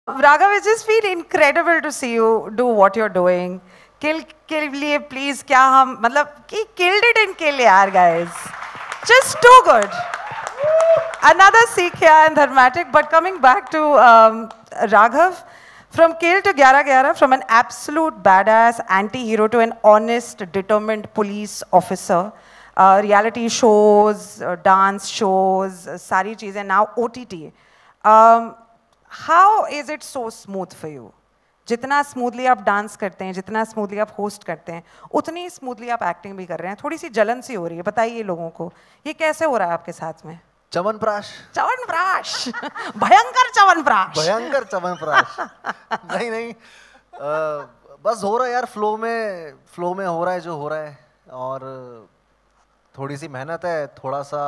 Raghav, it just feel incredible to see you do what you're doing. Kill के लिए please क्या हम मतलब कि killed it in kill यार guys. Just too good. Another Sikh and dramatic, but coming back to Raghav, from Kill to Gyara Gyara, from an absolute badass anti-hero to an honest, determined police officer, reality shows, dance shows, sari cheezein, now OTT. How is it so smooth for you? जितना smoothly आप dance करते हैं, जितना smoothly आप host करते हैं, उतनी smoothly आप एक्टिंग भी कर रहे हैं. थोड़ी सी जलन सी हो रही है, बताइए लोगों को ये कैसे हो रहा है आपके साथ में? च्यवनप्राश. च्यवनप्राश. भयंकर च्यवनप्राश. भयंकर च्यवनप्राश. नहीं नहीं, बस हो रहा है यार, फ्लो में हो रहा है जो हो रहा है, और थोड़ी सी मेहनत है, थोड़ा सा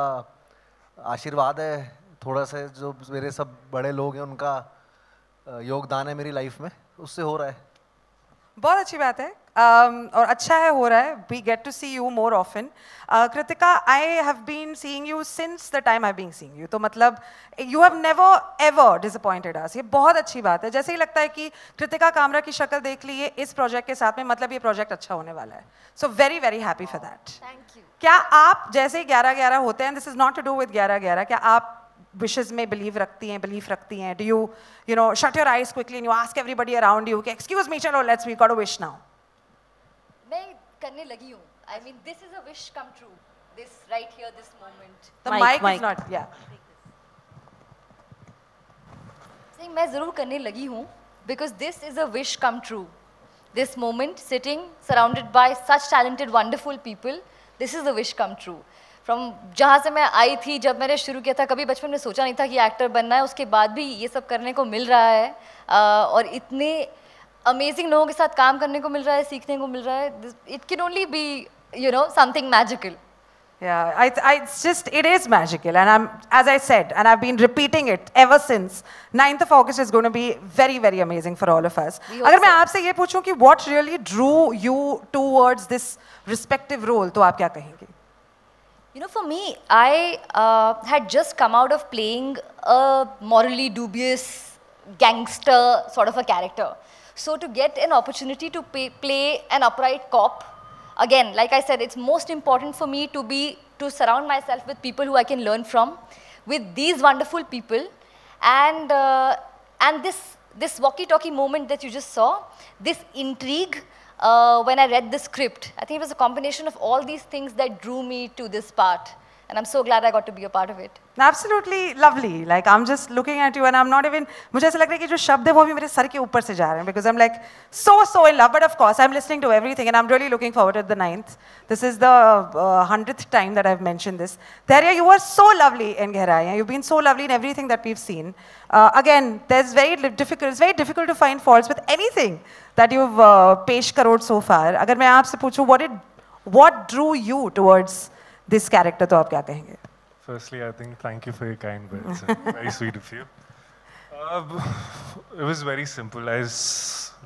आशीर्वाद है, थोड़ा सा जो मेरे सब बड़े लोग हैं उनका योगदान है मेरी लाइफ में, उससे हो रहा है. बहुत अच्छी बात है. और अच्छा है हो रहा है. We get to see you more often. Kritika, I have been seeing you since the time I've been seeing you. तो मतलब you have never ever disappointed us. ये बहुत अच्छी बात है. जैसे ही लगता है कि कृतिका कामरा की शक्ल देख ली है इस प्रोजेक्ट के साथ में, मतलब ये प्रोजेक्ट अच्छा होने वाला है. So very very happy for that. Thank you. क्या आप जैसे ही 11-11 होते हैं, this is not to do with 11-11, क्या आप wishes में belief रखती हैं? Do you know, shut your eyes quickly and you ask everybody around you, okay, excuse me, chalo, we got a wish now. मैं करने लगी हूँ. I mean, this is a wish come true. This right here, this moment. The mic is not, yeah. नहीं, मैं ज़रूर करने लगी हूँ because this is a wish come true. This moment, sitting surrounded by such talented, wonderful people, this is a wish come true. From जहाँ से मैं आई थी, जब मैंने शुरू किया था, कभी बचपन में सोचा नहीं था कि एक्टर बनना है. उसके बाद भी ये सब करने को मिल रहा है, और इतने अमेजिंग लोगों के साथ काम करने को मिल रहा है, सीखने को मिल रहा है. It can only be, you know, something magical. Yeah, it is magical, and as I said, and I've been repeating it ever since. 9th of August is going to be very, very amazing for all of us. अगर मैं आपसे ये पूछूं कि what really drew you towards this respective role, तो आप क्या कहेंगे? You know, for me, I had just come out of playing a morally dubious gangster sort of a character. So to get an opportunity to play an upright cop, again, like I said, it's most important for me to surround myself with people who I can learn from, with these wonderful people, and this walkie-talkie moment that you just saw, this intrigue. When I read the script, I think it was a combination of all these things that drew me to this part. And I'm so glad I got to be a part of it. Absolutely lovely. Like, I'm just looking at you and I'm not even, मुझे ऐसा लग रहा है कि जो शब्द है वो भी मेरे सर के ऊपर से जा रहे हैं, because I'm like so in love. But of course, I'm listening to everything and I'm really looking forward to the 9th. This is the 100th time that I've mentioned this. Dhairya, you were so lovely in Gehraiyaan. You've been so lovely in everything that we've seen. Again, it's very difficult to find faults with anything that you've पेश crore so far. अगर मैं आपसे पूछूं, what drew you towards this character, तो आप क्या कहेंगे? Firstly, I think thank you for your kind words. Very sweet of you. It was very simple. I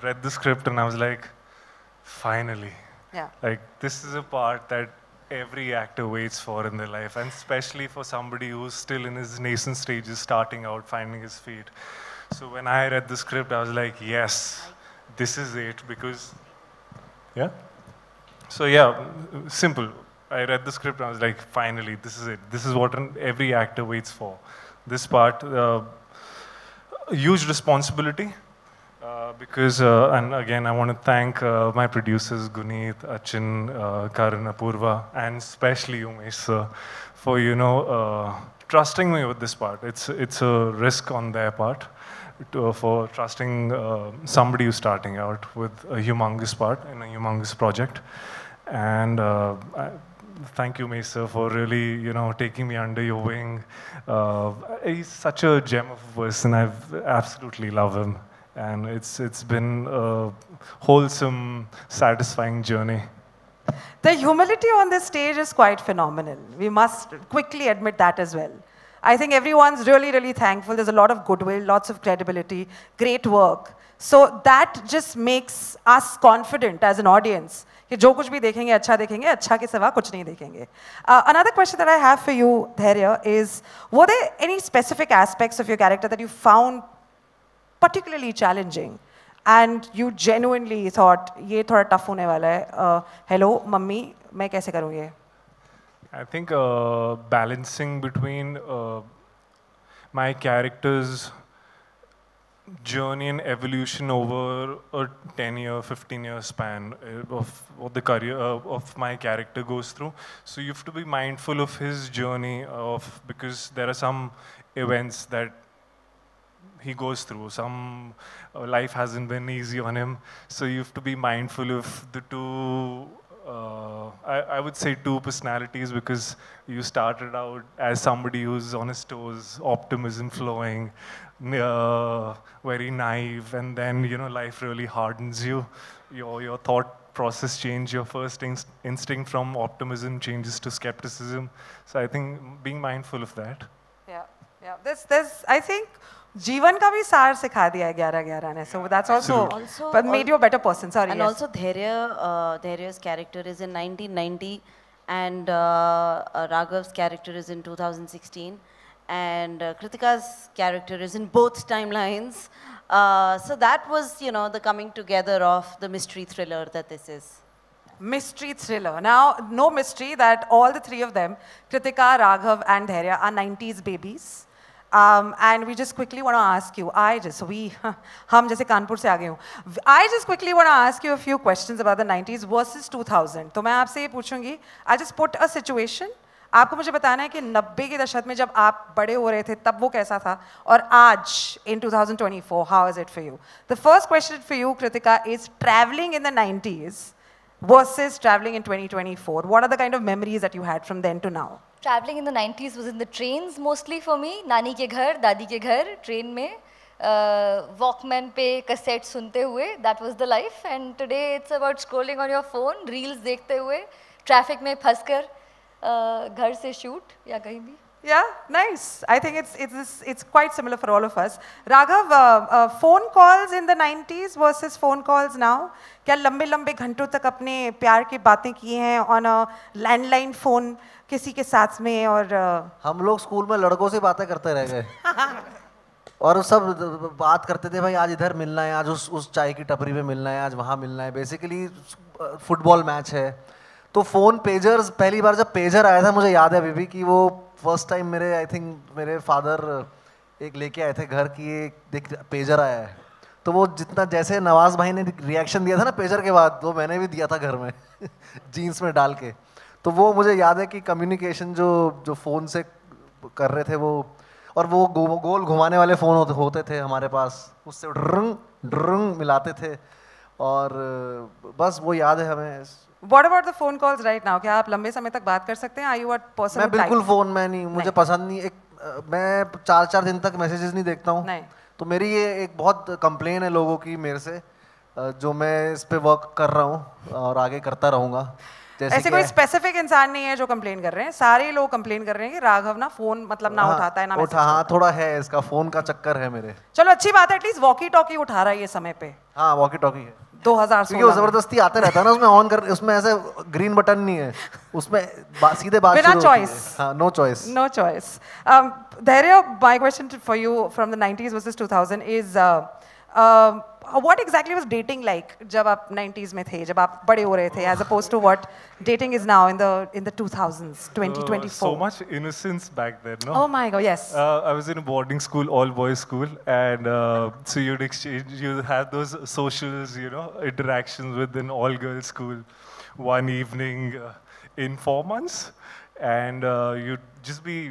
read the script and I was like, finally. Yeah. Like, this is a part that every actor waits for in their life, and especially for somebody who's still in his nascent stages, starting out, finding his feet. So when I read the script, I was like, yes, this is it, because, yeah? So yeah, simple. I read the script and I was like, finally, this is it. This is what every actor waits for. This part, huge responsibility, because, and again, I want to thank my producers, Guneet, Achin, Karan, Apurva, and especially Umesh sir, for, you know, trusting me with this part. It's a risk on their part for trusting somebody who's starting out with a humongous part in a humongous project. And thank you, Umesh sir, for really, you know, taking me under your wing. He's such a gem of a person. I absolutely love him. And it's been a wholesome, satisfying journey. The humility on this stage is quite phenomenal. We must quickly admit that as well. I think everyone's really thankful. There's a lot of goodwill, lots of credibility, great work. So that just makes us confident as an audience कि जो कुछ भी देखेंगे अच्छा के सिवा कुछ नहीं देखेंगे. Another question that I have for you, Dhairya, is were there any specific aspects of your character that you found particularly challenging and you genuinely thought ये थोड़ा tough होने वाला है, hello मम्मी मैं कैसे करूँ ये? I think balancing between my character's journey and evolution over a 10-year, 15-year span of what the career of my character goes through. So you have to be mindful of his journey because there are some events that he goes through. Some life hasn't been easy on him. So you have to be mindful of the two, I would say two personalities, because you started out as somebody who's on his toes, optimism flowing, very naive, and then life really hardens you. Your thought process change. Your first instinct from optimism changes to skepticism. So I think being mindful of that. Yeah. This I think जीवन का भी सार सिखा दिया है 11-11 ने. So that's also but made you a better person. Sorry. And yes. also Dhairya's character is in 1990 and Raghav's character is in 2016 and Kritika's character is in both timelines. So that was, the coming together of the mystery thriller that this is. Mystery thriller. Now, no mystery that all the three of them, Kritika, Raghav and Dhairya, are 90s babies. And we just quickly want to ask you, हम जैसे कानपुर से आ गए हूँ. I just quickly want to ask you a few questions about the 90s versus 2000. तो मैं आपसे ये पूछूंगी, I just put a situation. आपको मुझे बताना है कि 90 के दशक में जब आप बड़े हो रहे थे तब वो कैसा था और आज in 2024 how is it for you? The first question for you, Kritika, is traveling in the 90s versus traveling in 2024. What are the kind of memories that you had from then to now? Traveling in the 90s was in the trains mostly for me. नानी के घर, दादी के घर, train में, Walkman पे cassette सुनते हुए. That was the life. And today it's about scrolling on your phone, reels देखते हुए, traffic में फंसकर घर से shoot या कहीं भी. Yeah, nice. I think it's quite similar for all of us. Raghav, phone calls in the 90s versus phone calls now. क्या लंबे घंटों तक अपने प्यार की बातें की हैं on a landline phone किसी के साथ में और हम लोग स्कूल में लड़कों से बातें करते रह गए और सब बात करते थे भाई आज इधर मिलना है, आज उस चाय की टपरी पे मिलना है, आज वहाँ मिलना है. बेसिकली फुटबॉल मैच है तो फोन पेजर्स, पहली बार जब पेजर आया था मुझे याद है अभी भी कि वो फर्स्ट टाइम मेरे फादर एक लेके आए थे घर की, एक देख पेजर आया है. तो वो जितना जैसे नवाज भाई ने रिएक्शन दिया था ना पेजर के बाद, वो मैंने भी दिया था घर में जीन्स में डाल के. तो वो मुझे याद है कि कम्युनिकेशन जो फ़ोन से कर रहे थे वो, और वो गोल घुमाने वाले फ़ोन होते थे हमारे पास, उससे ड्रंग मिलाते थे और बस वो याद है हमें. What about the phone calls right now? क्या आप लंबे समय तक बात कर सकते हैं? Are you a person? मैं बिल्कुल फ़ोन में नहीं, मुझे पसंद नहीं. मैं 4 दिन तक मैसेजेस नहीं देखता हूँ. तो मेरी ये एक बहुत कंप्लेन है लोगों की मेरे से, जो मैं इस पे वर्क कर रहा हूँ और आगे करता रहूँगा. ऐसे कोई स्पेसिफिक इंसान नहीं है जो कंप्लेन कर रहे हैं, सारे लोग कंप्लेन कर रहे हैं कि राघव ना फोन मतलब ना उठाता है ना मैसेज. हाँ, थोड़ा है इसका, फोन का चक्कर है मेरे. चलो अच्छी बात है, एटलीस्ट वॉकी टॉकी उठा रहा है ये समय पे. हाँ, वॉकी टॉकी है 2016 क्योंकि वो जबरदस्ती आते रहता है ना, उसमें ऑन कर, उसमें ऐसे ग्रीन बटन नहीं है, उसमें सीधे बात बिना चॉइस. हाँ, no choice. Dhairya, my question for you from the 90s versus 2000 is what exactly was dating like जब आप 90s में थे, जब आप बड़े हो रहे थे, as opposed to what dating is now in the 2000s, 2024? So much innocence back then, no? Oh my God, yes. I was in a boarding school, all boys school, and so you'd have those socials, interactions with an all girls school one evening in 4 months. And you'd just be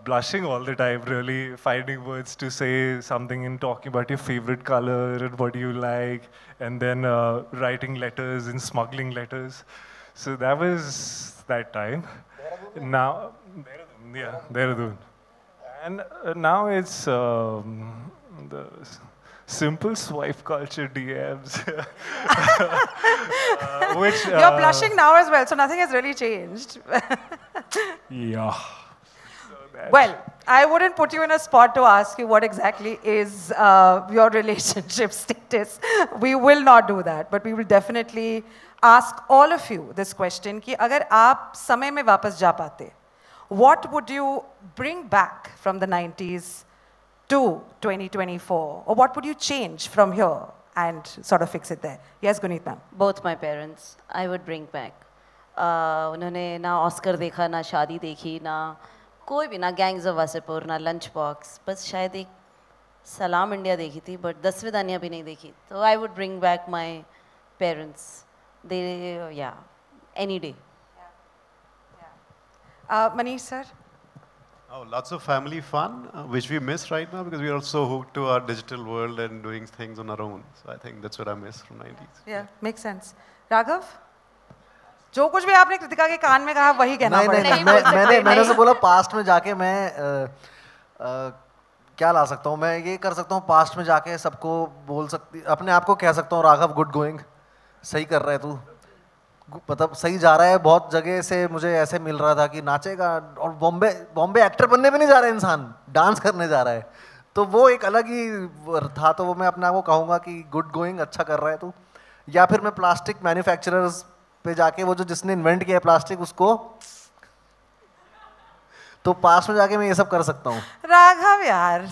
blushing all the time, really finding words to say something and talking about your favorite color and what you like, and then writing letters and smuggling letters. So that was that time. Now, Dehradun. And now it's the simple swipe culture DMs. Which, you're blushing now as well, so nothing has really changed. Yeah. Well, I wouldn't put you in a spot to ask you what exactly is your relationship status. We will not do that, but we will definitely ask all of you this question कि अगर आप समय में वापस जा पाते, what would you bring back from the 90s to 2024? Or what would you change from here and sort of fix it there? Yes, Guneet ma'am. Both my parents, I would bring back. उन्होंने ना Oscar देखा, ना शादी देखी, ना कोई भी, ना गैंग्स ऑफ वासेपुर, ना लंच बॉक्स, बस शायद एक सलाम इंडिया देखी थी, बट 10वीं दानिया भी नहीं देखी. तो I would bring back my parents. They, yeah, any day. Manish sir? Oh, lots of family fun, which we miss right now because we are so hooked to our digital world and doing things on our own. So I think that's what I miss from 90s. Yeah, makes sense. Raghav? जो कुछ भी आपने कृतिका के कान में कहा वही कहना पड़ेगा. नहीं, मैंने उसे बोला पास्ट में जाके मैं क्या ला सकता हूँ. मैं ये कर सकता हूँ पास्ट में जाके सबको बोल सकती, अपने आप को कह सकता हूँ राघव गुड गोइंग, सही कर रहा है तू, मतलब सही जा रहा है. बहुत जगह से मुझे ऐसे मिल रहा था कि नाचेगा, और बॉम्बे एक्टर बनने भी नहीं जा रहा है इंसान, डांस करने जा रहा है. तो वो एक अलग ही था. तो वो मैं अपने आप को कहूँगा कि गुड गोइंग, अच्छा कर रहा है तू. या फिर मैं प्लास्टिक मैन्युफैक्चरर्स पे जाके, वो जो जिसने इन्वेंट किया है प्लास्टिक, उसको तो पास में जाके मैं ये सब कर सकता हूँ. राघव यार.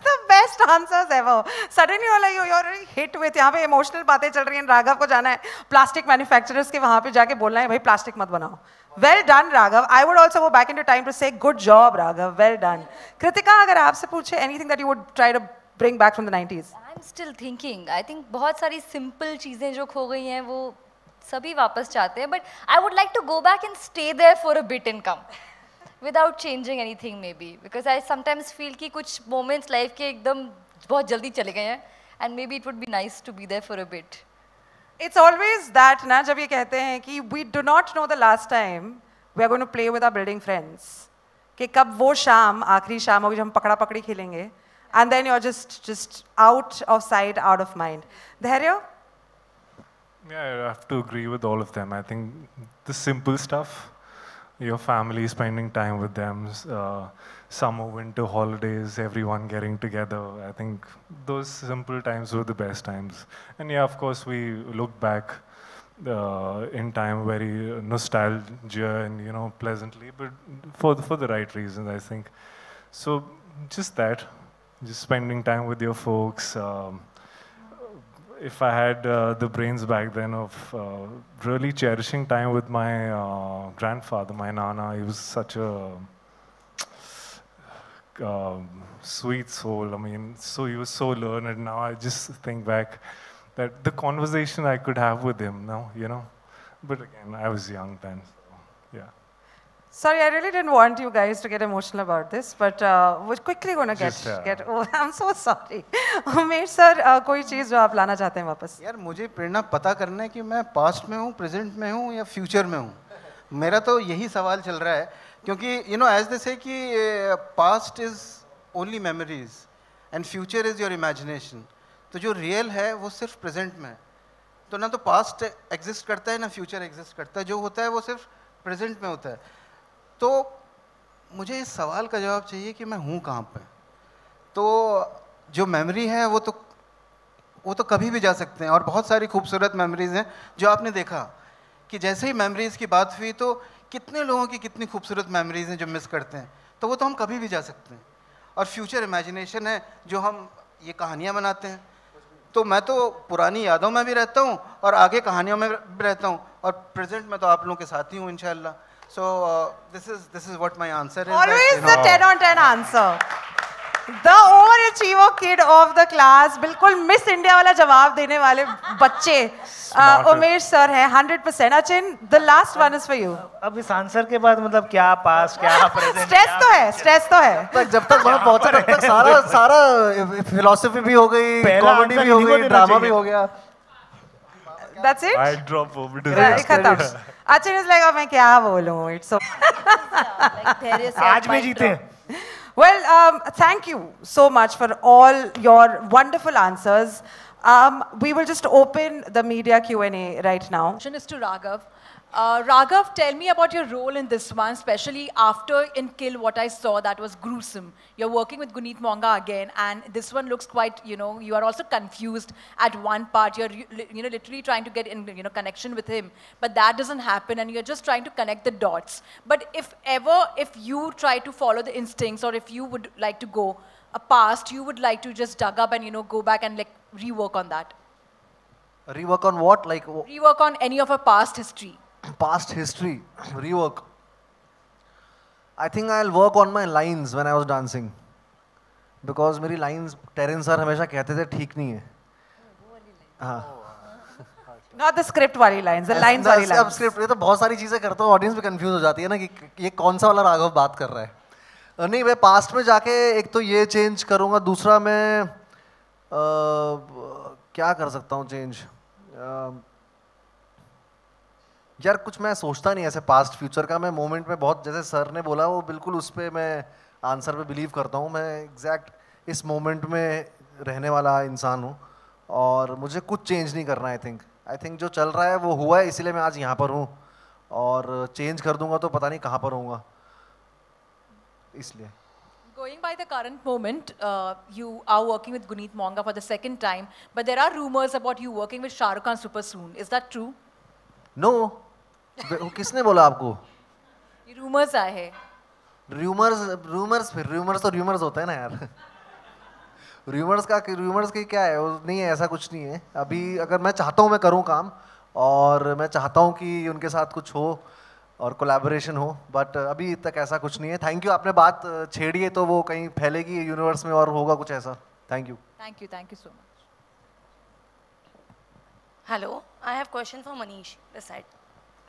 The best answers ever. Suddenly you're like, you're already hit with, यहाँ पे emotional बातें चल रही हैं, राघव को जाना है प्लास्टिक मैन्युफैक्चरर्स के वहाँ पे जाके बोलना है भाई प्लास्टिक मत बनाओ. Well done Raghav. I would also go back into time to say good job Raghav. Well done. Kritika, अगर आपसे पूछे anything that you would try to bring back from the 90s? I'm still thinking. I think बहुत सारी simple चीज़ें जो खो गई हैं वो सभी वापस चाहते हैं. But I would like to go back and stay there for a bit and come. Without changing anything maybe, because I sometimes feel कि कुछ moments life के एकदम बहुत जल्दी चले गए हैं, and maybe it would be nice to be there for a bit. It's always that ना, जब ये कहते हैं कि we do not know the last time we are going to play with our building friends, कि कब वो शाम आखिरी शाम होगी जब हम पकड़ा पकड़ी खेलेंगे, and then you're just out of sight, out of mind. Dhairya? Yeah, I have to agree with all of them. I think the simple stuff, your family, spending time with them, summer, winter holidays, everyone getting together. I think those simple times were the best times. And yeah, of course, we look back in time very nostalgia and, you know, pleasantly, but for the right reasons, I think. So just that, just spending time with your folks. If I had the brains back then of really cherishing time with my grandfather, my Nana, he was such a sweet soul. I mean, so he was so learned. Now I just think back that the conversation I could have with him now, you know. But again, I was young then, so yeah. Sorry, I really didn't want you guys to get emotional about this, but we're quickly going to get over. I'm so sorry. Umesh sir, कोई चीज़ जो आप लाना चाहते हैं वापस? यार मुझे प्रेरणा पता करना है कि मैं पास्ट में हूँ, प्रेजेंट में हूँ या फ्यूचर में हूँ. मेरा तो यही सवाल चल रहा है, क्योंकि you know as they say कि past is only memories and future is your imagination. तो जो रियल है वो सिर्फ प्रेजेंट में है. तो ना तो पास्ट एग्जिस्ट करता है ना फ्यूचर एग्जिस्ट करता है. जो होता है वो सिर्फ प्रेजेंट में होता है. तो मुझे इस सवाल का जवाब चाहिए कि मैं हूँ कहाँ पे. तो जो मेमोरी है वो तो कभी भी जा सकते हैं, और बहुत सारी खूबसूरत मेमोरीज हैं जो आपने देखा कि जैसे ही मेमोरीज की बात हुई तो कितने लोगों की कितनी खूबसूरत मेमोरीज हैं जो मिस करते हैं. तो वो तो हम कभी भी जा सकते हैं. और फ्यूचर इमेजिनेशन है जो हम ये कहानियाँ बनाते हैं. तो मैं तो पुरानी यादों में भी रहता हूँ और आगे कहानियों में भी रहता हूँ, और प्रेजेंट में तो आप लोगों के साथ ही हूँ इंशाल्लाह. So this is what my answer is. Always the 10 on 10 answer. The overachiever kid of the class, बिल्कुल मिस इंडिया वाला जवाब देने वाले बच्चे उमेश सर हैं 100%. Achin, the last one is for you. अब इस आंसर के बाद मतलब क्या पास क्या प्रेजेंट? स्ट्रेस तो है. जब तक वहाँ पहुँचे तब तक सारा फिलोसफी भी हो गई, कॉमेडी भी हो गई, ड्रामा भी हो गया. That's it? I drop over to खत्म. Achin is like, अब मैं क्या बोलूँ? It's so. आज भी जीते. Well, thank you so much for all your wonderful answers. We will just open the media Q&A right now. Question is to Raghav. Raghav, tell me about your role in this one, especially after in Kill, what I saw that was gruesome. You're working with Guneet Monga again, and this one looks quite, you are also confused at one part. You're, literally trying to get in, connection with him, but that doesn't happen, and you're just trying to connect the dots. But if you try to follow the instincts, or if you would like to go a past, you would like to just dug up and, go back and like rework on that. Rework on what? Like rework on any of our past history. Past history, rework. I think I'll work on my lines when I was dancing, because मेरी lines Terence sir हमेशा कहते थे ठीक नहीं है. हाँ. Not the script वाली lines, the lines वाली lines. अब script ये तो बहुत सारी चीजें करता हूँ, audience भी confuse हो जाती है ना कि ये कौन सा वाला राघव बात कर रहा है. नहीं, मैं past में जाके एक तो ये change करूँगा, दूसरा मैं क्या कर सकता हूँ change. यार कुछ मैं सोचता नहीं ऐसे पास्ट फ्यूचर का. मैं मोमेंट में बहुत, जैसे सर ने बोला वो बिल्कुल उस पर मैं आंसर पे बिलीव करता हूँ. मैं एग्जैक्ट इस मोमेंट में रहने वाला इंसान हूँ और मुझे कुछ चेंज नहीं करना. आई थिंक जो चल रहा है वो हुआ है, इसीलिए मैं आज यहाँ पर हूँ, और चेंज कर दूंगा तो पता नहीं कहाँ पर होऊंगा, इसलिए. Going by the current moment, you are working with Guneet Monga for the second time, but there are rumors about you working with Shah Rukh Khan super soon. Is that true? No. किसने बोला आपको? ये rumors आए हैं. rumors तो rumors होता है ना यार. rumors की क्या है? वो नहीं है, ऐसा कुछ नहीं है. अभी अगर मैं चाहता हूँ मैं करूँ काम, और मैं चाहता हूँ कि उनके साथ कुछ हो और कोलैबोरेशन हो, बट अभी तक ऐसा कुछ नहीं है. थैंक यू, आपने बात छेड़ी है तो वो कहीं फैलेगी यूनिवर्स में और होगा कुछ ऐसा. Thank you. Thank you so much. Hello, I have question for Manish this side.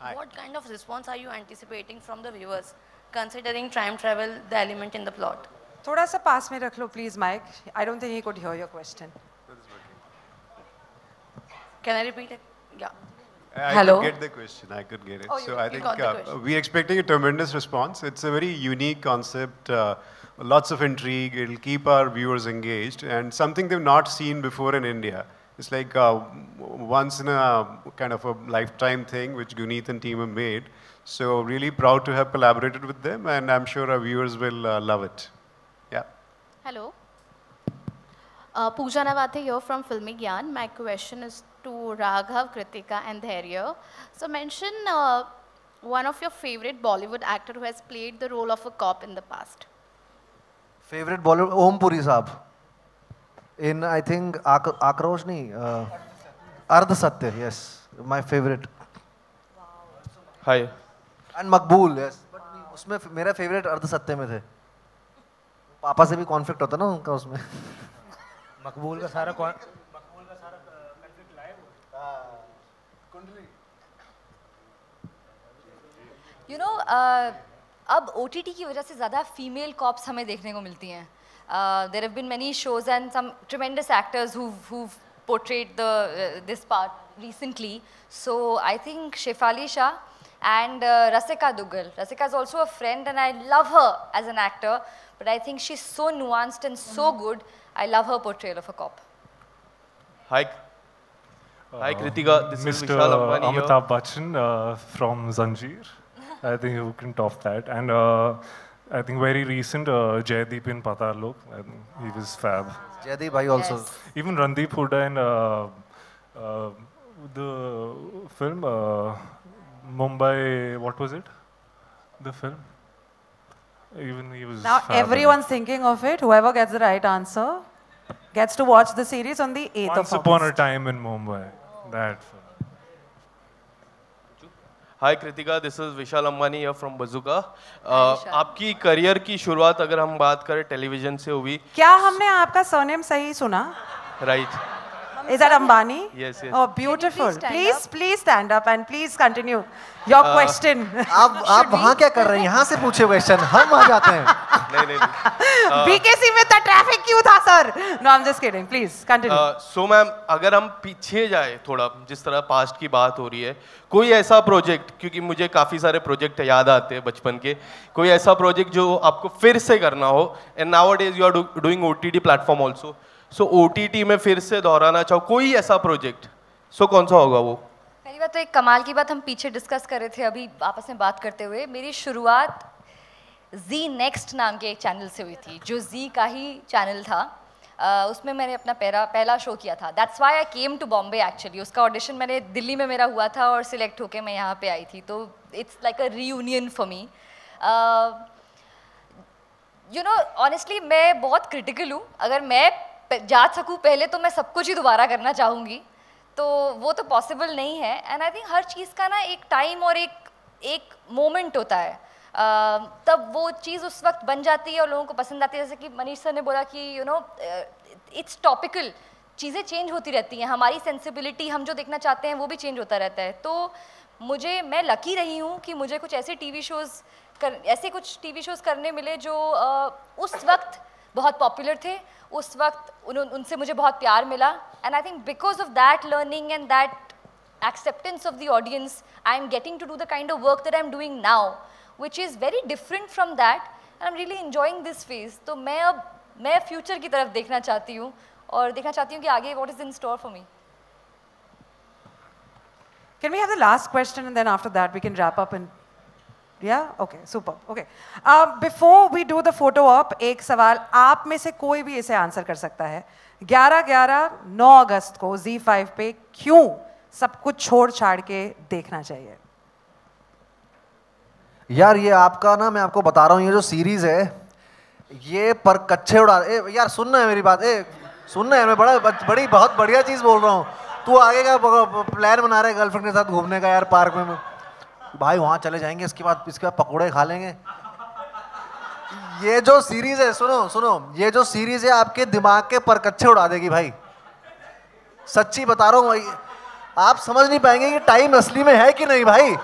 Hi. What kind of response are you anticipating from the viewers, considering time travel the element in the plot? थोड़ा सा पास में रख लो please Mike. I don't think he could hear your question. Can I repeat it? Yeah. I could get the question. I could get it. Oh, so I think we're expecting a tremendous response. It's a very unique concept, lots of intrigue. It'll keep our viewers engaged, and something they've not seen before in India. It's like once in a kind of a lifetime thing which Guneet and team have made. So really proud to have collaborated with them, and I'm sure our viewers will love it. Yeah. Hello. Pooja Nawate here from Filmy Gyan. My question is to Raghav, Kritika and Dhairya. So mention one of your favorite Bollywood actor who has played the role of a cop in the past. Favorite Bollywood? Om Puri Saab. In, I think, Akrosh nahi, Ardh Satya, yes, my favorite. Wow. Hi. And Makbool, yes. But उसमें मेरा favorite Ardh Satya में थे. पापा से भी conflict होता ना उनका उसमें. मकबूल का सारा conflict live. You know, अब OTT की वजह से ज़्यादा female cops हमें देखने को मिलती हैं. There have been many shows and some tremendous actors who've portrayed this part recently. So I think Shefali Shah and Rasika Duggal. Rasika is also a friend and I love her as an actor, but I think she's so nuanced and so good. I love her portrayal of a cop. Hi. Hi Kritika, this is Mr. Vishal Ambani here. Amitabh Bachchan from Zanjeer. I think you can top that. And I think very recent, Jaideep in Patalok, he was fab. Jaideep bhai also. Yes. Even Randeep Hooda in the film Mumbai, what was it? The film? Even he was Now fab. everyone's thinking of it. Whoever gets the right answer gets to watch the series on the 8th Once of Upon a August. Time in Mumbai. That film. Hi Kritika, this is Vishal Ambani here from Bazooka. Vishal. आपकी career की शुरुआत अगर हम बात करें television से हुई. क्या हमने आपका सरनेम सही सुना? Right. Is that Ambani? Yes, yes. Oh, beautiful. please stand Please stand up and please continue your question. आप वहाँ क्या कर रहे हैं? यहाँ से पूछे question. हम आ जाते हैं. नहीं. BKC में the traffic क्यों था sir? No, I'm just kidding. Please continue. So ma'am, अगर हम पीछे जाए थोड़ा, जिस तरह पास्ट की बात हो रही है, कोई ऐसा प्रोजेक्ट, क्योंकि मुझे काफ़ी सारे प्रोजेक्ट याद आते हैं बचपन के, कोई ऐसा प्रोजेक्ट जो आपको फिर से करना हो, and nowadays you are doing OTT platform also. So OTT में फिर से दोहराना चाहो कोई ऐसा प्रोजेक्ट, so कौन सा होगा वो? पहली बात तो एक कमाल की बात हम पीछे डिस्कस कर रहे थे अभी आपस में बात करते हुए, मेरी शुरुआत जी नेक्स्ट नाम के एक चैनल से हुई थी, जो जी का ही चैनल था। उसमें मैंने अपना पहला शो किया था। That's why I came to Bombay actually. उसका ऑडिशन मैंने दिल्ली में मेरा हुआ था और सिलेक्ट होके मैं यहाँ पे आई थी, तो it's like a reunion for me. You know honestly मैं बहुत क्रिटिकल हूँ। अगर मैं जा सकूँ पहले तो मैं सब कुछ ही दोबारा करना चाहूँगी, तो वो तो पॉसिबल नहीं है। एंड आई थिंक हर चीज़ का ना एक टाइम और एक मोमेंट होता है, तब वो चीज़ उस वक्त बन जाती है और लोगों को पसंद आती है। जैसे कि मनीष सर ने बोला कि यू नो इट्स टॉपिकल, चीज़ें चेंज होती रहती हैं, हमारी सेंसिबिलिटी, हम जो देखना चाहते हैं वो भी चेंज होता रहता है। तो मैं लकी रही हूँ कि मुझे कुछ ऐसे ऐसे कुछ टीवी शोज़ करने मिले जो उस वक्त बहुत पॉपुलर थे, उस वक्त उनसे मुझे बहुत प्यार मिला। And I think because of that learning and that acceptance of the audience, I am getting to do the kind of work that I am doing now, which is very different from that, and I'm really enjoying this phase. तो मैं future की तरफ देखना चाहती हूँ और देखना चाहती हूँ कि आगे what is in store for me. Can we have the last question and then after that we can wrap up and yeah, okay, super, okay. Before we do the photo op, एक सवाल आप में से कोई भी इसे answer कर सकता है। 9 अगस्त को Z5 पे क्यों सब कुछ छोड़ छाड़ के देखना चाहिए? यार ये आपका ना, मैं आपको बता रहा हूँ, ये जो सीरीज है ये पर कच्चे उड़ा यार सुनना है मेरी बात, सुनना है, मैं बहुत बढ़िया चीज़ बोल रहा हूँ। तू आगे का प्लान बना रहे गर्लफ्रेंड के साथ घूमने का यार पार्क में, भाई वहाँ चले जाएंगे, इसके बाद पकौड़े खा लेंगे। ये जो सीरीज है, सुनो, ये जो सीरीज है आपके दिमाग के परकच्चे उड़ा देगी भाई, सच्ची बता रहा हूँ भाई। आप समझ नहीं पाएंगे कि टाइम असली में है कि नहीं भाई,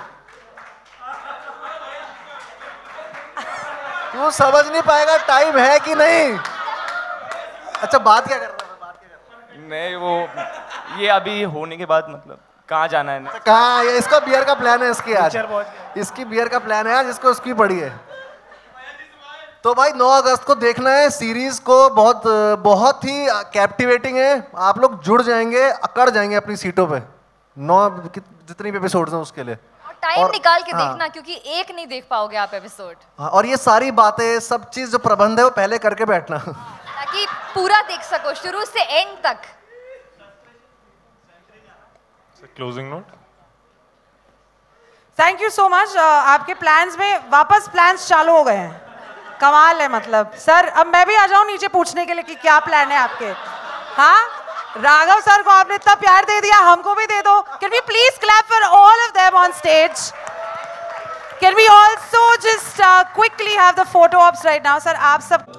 तू समझ नहीं पाएगा टाइम है कि नहीं। अच्छा बात क्या कर रहा है? नहीं वो ये अभी होने के बाद मतलब कहाँ जाना है? कहाँ? इसका बियर का प्लान है, इसकी आज इसकी बियर का प्लान है आज, इसको उसकी पड़ी है। तो भाई 9 अगस्त को देखना है सीरीज को, बहुत ही कैप्टिवेटिंग है। आप लोग जुड़ जाएंगे, अकड़ जाएंगे अपनी सीटों पे। 9 जितनी भी एपिसोड्स हैं उसके लिए टाइम निकाल के देखना, क्योंकि एक नहीं देख पाओगे आप एपिसोड। और ये सारी बातें, सब चीज जो प्रबंध है वो पहले करके बैठना ताकि पूरा देख सको शुरू से एंड तक। Closing note. Thank you so much. आपके प्लान्स में वापस प्लान्स चालू हो गए हैं, कमाल है। मतलब सर अब मैं भी आ जाऊं नीचे पूछने के लिए कि क्या प्लान है आपके? हाँ, राघव सर को आपने इतना प्यार दे दिया, हमको भी दे दो। Can we please clap for all of them on stage? Can we also just quickly have the photo ops right now, sir? आप सब